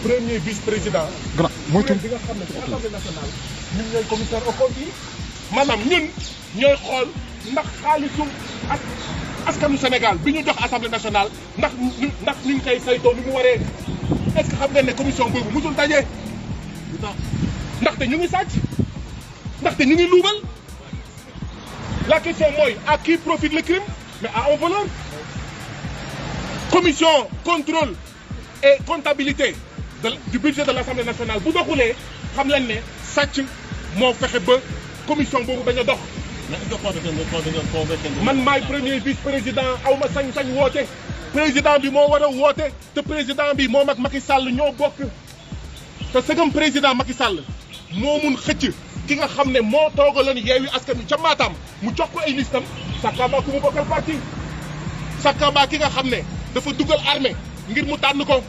premier vice-président. grand mooy bi nga xam ne ci assemblée nationale ñun ñooy commissaire au compte yi maanaam ñun ñooy xool ndax xaalisu ak askanu Sénégal bi ñu jox assemblée nationale ndax ñu ngi koy saytoo ni mu waree est-ce que xam ngeen ne commission boobu musul daje ndaxte ñu ngi sàcc ndaxte ñu ngi luubal la question mooy à qui profite le crime mais à un voleur. Commission contrôle et comptabilité du budget de l'Assemblée nationale bu doxulee xam leen ne sàcc moo fexe ba commission boobu bañ a dox. man maay premier vice-président aw ma sañ-sañ woote président bi moo war a woote te président bi moom ak Macky Sall ñoo bokk te sëgam président Macky Sall moo mun xëcc ki nga xam ne moo toogaloon Yewwi Askan Wi ca Matam mu jox ko ay listam sakaba ku mu bokkal parti sakaba ki nga xam ne dafa dugal armée ngir mu tànn ko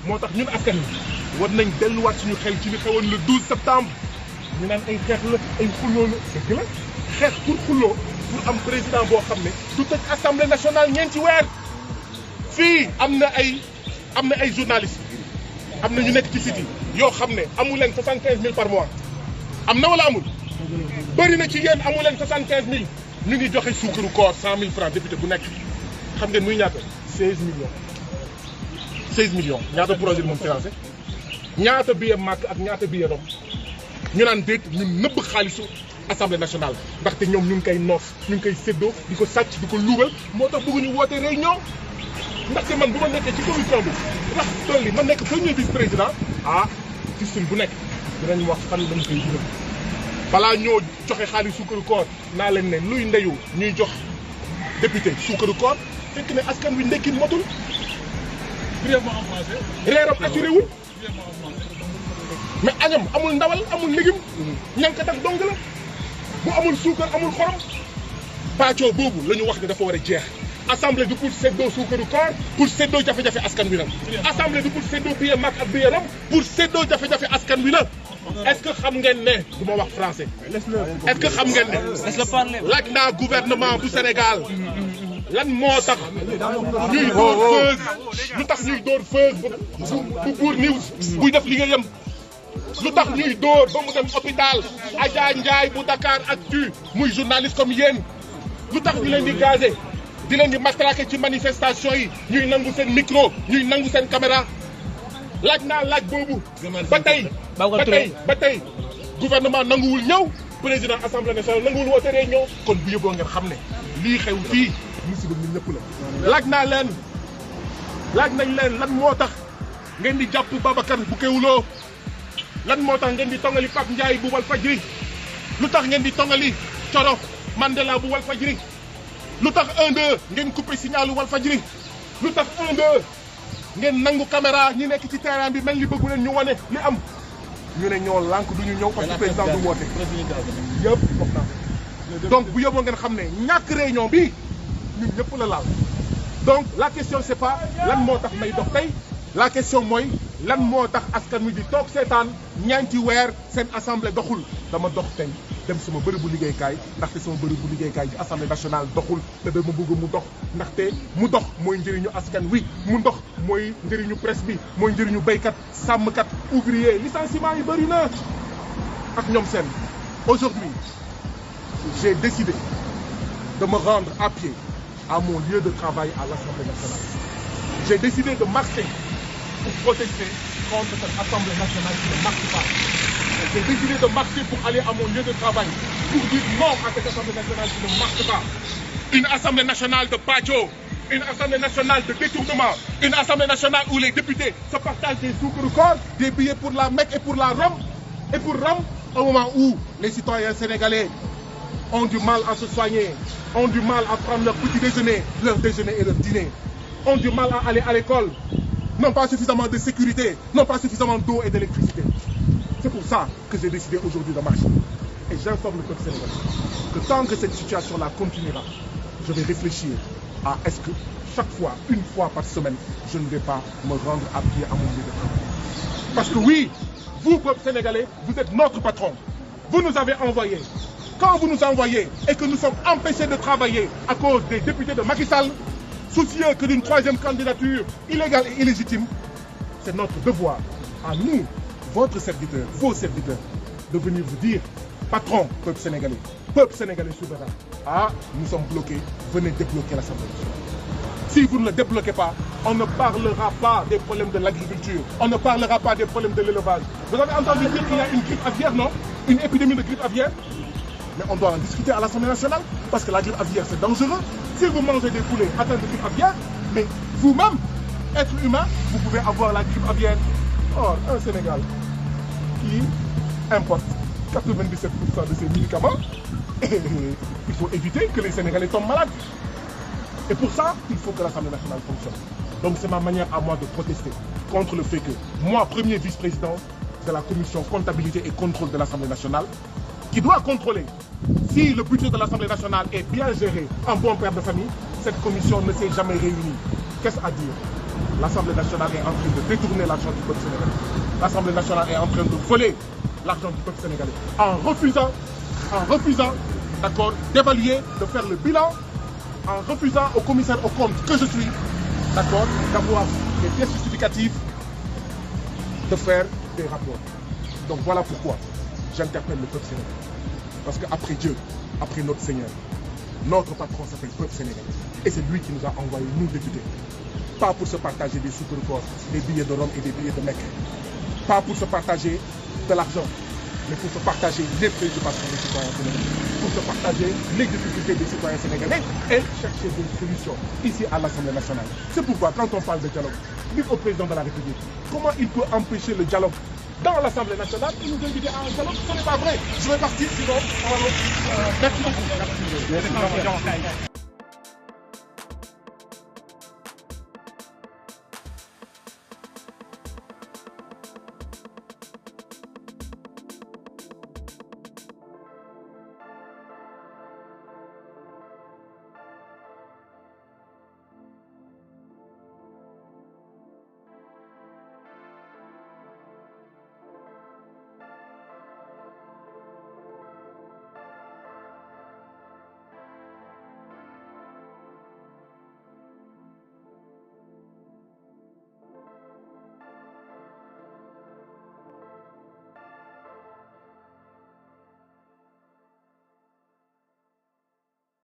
moo tax ñun askan wi war nañ delluwaat suñu xel ci li xewoon le 12 septembre ñu naan ay xeex la ay xulloo la dëgg la xeex pour xulloo pour am président boo xam ne du tëj assemblée nationale ñeenti weer fii am na ay journalistes am na ñu nekk ci site yi yoo xam ne amu leen 75000 par mois am na wala amul bëri na ci yéen amu leen 75000 ñu ngi joxe suukaru koor 100000 francs député bu nekk xam ngeen muy ñaata 16 millions ñaata projet moom financé ñaata billet màkk ak ñaata billet rom ñu naan déet ñun nëbb xaalisu assemblée nationale ndaxte ñoom ñu ngi koy noos ñu ngi koy séddoo di ko sàcc di ko luubal moo tax bëgguñu woote réunion ndaxte man bu ma nekkee ci commission bi rax dolli ma nekk premier vice président système bu nekk dinañ wax fan lañ koy dugal balaa ñoo joxe xaalis suukaru koor naa leen ne luy ndeyu ñuy jox député suukaru koor fekk ne askan wi ndekki motul reeram assuré wul mais añam amul ndawal amul légume ñanka tax dong la bu amul suukar amul xorom pàccoo boobu la ñu wax ne dafa war a jeex assemblée du pour séddoo suukaru koor pour séddoo jafe-jafe askan wi la assemblée du pour séddoo billet mag ak billet rom pour séddoo jafe-jafe askan wi la est-ce que xam ngeen ne du ma wax français est-ce que xam ngeen ne laaj naa gouvernement bu Sénégal lan moo tax ñuy door feuse lu tax ñuy door feuse bu Bour News buy def liggéeyam lu tax ñuy door ba mu dem hôpital Adja Ndiaye bu Dakar Actu muy journaliste comme yéen lu tax ñu leen di gazé di leen di matraqué ci manifestation yi ñuy nangu seen micro ñuy nangu seen caméra laaj naa laaj boobu ba tey gouvernement nanguwul ñëw président assemblée nationale nanguwul woote réunion kon bu yóbboo ngeen xam ne lii xew fii musiba ñun ñëpp la laaj nañ leen lan moo tax ngeen di jàpp Babacar bu Kewulo lan moo tax ngeen di tongali Pape Ndiaye bu Walfadjri lu tax ngeen di tongali Coro Mandela bu Walfadjri lu tax 1-2 ngeen coupé signalu Walfadjri lu tax 1-2 ngeen nangu caméra ñi nekk ci terrain bi mel ni bëggu leen ñu wane li am ñu ne ñoo lànk du ñu ñëw parce que président du woote yëpp foog naa donc bu yóbboo ngeen xam ne ñàkk réunion bi ñun ñëpp la laal donc la question c'est pas lan moo tax may dox tey la question mooy lan moo tax askan wi di toog seetaan ñeenti weer seen assemblée doxul dama dox tey dem sama bërëbu liggéeykaay ndaxte sama bërëbu liggéeykaay ci assemblée nationale doxul te dama bëgg mu dox ndaxte mu dox mooy njëriñu askan wi mu dox mooy njëriñu presse bi mooy njëriñu béykat sàmmkat ouvrier licenciement yi bëri na ak ñoom seen aujourd'hui j'ai décidé de me rendre à pied à mon lieu de travail à l'Assemblée nationale. J'ai décidé de marcher pour protester contre cette Assemblée nationale qui ne marche pas. J'ai décidé de marcher pour aller à mon lieu de travail pour dire non à cette Assemblée nationale qui ne marche pas. Une Assemblée nationale de pacho, une Assemblée nationale de détournement, une Assemblée nationale où les députés se partagent des soukouroukorps, des billets pour la Mecque et pour la Rome, au moment où les citoyens sénégalais ont du mal à se soigner, ont du mal à prendre leur petit déjeuner, leur déjeuner et leur dîner, ont du mal à aller à l'école, n'ont pas suffisamment de sécurité, n'ont pas suffisamment d'eau et d'électricité. C'est pour ça que j'ai décidé aujourd'hui de marcher. Et j'informe le peuple sénégalais que tant que cette situation-là continuera, je vais réfléchir à est-ce que chaque fois, une fois par semaine, je ne vais pas me rendre à pied à mon lieu de travail. Parce que oui, vous, peuple sénégalais, vous êtes notre patron. Vous nous avez envoyés. Quand vous nous envoyez et que nous sommes empêchés de travailler à cause des députés de Macky Sall, soucieux que d'une troisième candidature illégale et illégitime, c'est notre devoir, à nous, votre serviteur, vos serviteurs, de venir vous dire, patron, peuple sénégalais souverain, ah, nous sommes bloqués, venez débloquer l'Assemblée nationale. Si vous ne le débloquez pas, on ne parlera pas des problèmes de l'agriculture, on ne parlera pas des problèmes de l'élevage. Vous avez entendu dire qu'il y a une grippe aviaire, non? Une épidémie de grippe aviaire? Mais on doit en discuter à l'Assemblée nationale, parce que la grippe aviaire, c'est dangereux. Si vous mangez des poulets atteints de grippe aviaire, mais vous-même, être humain, vous pouvez avoir la grippe aviaire. Or, un Sénégal qui importe 97% de ses médicaments, et il faut éviter que les Sénégalais tombent malades. Et pour ça, il faut que l'Assemblée nationale fonctionne. Donc c'est ma manière à moi de protester contre le fait que moi, premier vice-président de la commission comptabilité et contrôle de l'Assemblée nationale, qui doit contrôler si le budget de l'Assemblée nationale est bien géré, un bon père de famille, cette commission ne s'est jamais réunie. Qu'est-ce à dire? L'Assemblée nationale est en train de détourner l'argent du peuple sénégalais. L'Assemblée nationale est en train de voler l'argent du peuple sénégalais en refusant, d'accord, d'évaluer, de faire le bilan, en refusant au commissaire aux comptes que je suis, d'accord, d'avoir les pièces justificatives de faire des rapports. Donc voilà pourquoi j'interpelle le peuple sénégalais. Parce qu'après Dieu, après notre Seigneur, notre patron s'appelle peuple sénégalais. Et c'est lui qui nous a envoyé, nous députés. Pas pour se partager des sous de corps, des billets de Rome et des billets de Mecque. Pas pour se partager de l'argent, mais pour se partager les préoccupations des citoyens sénégalais. Pour se partager les difficultés des citoyens sénégalais et chercher des solutions ici à l'Assemblée nationale. C'est pourquoi quand on parle de dialogue, dites au président de la République, comment il peut empêcher le dialogue dans l'Assemblée nationale et nous inviter à un dialogue? Ce n'est pas vrai. Je vais partir, sinon, merci beaucoup.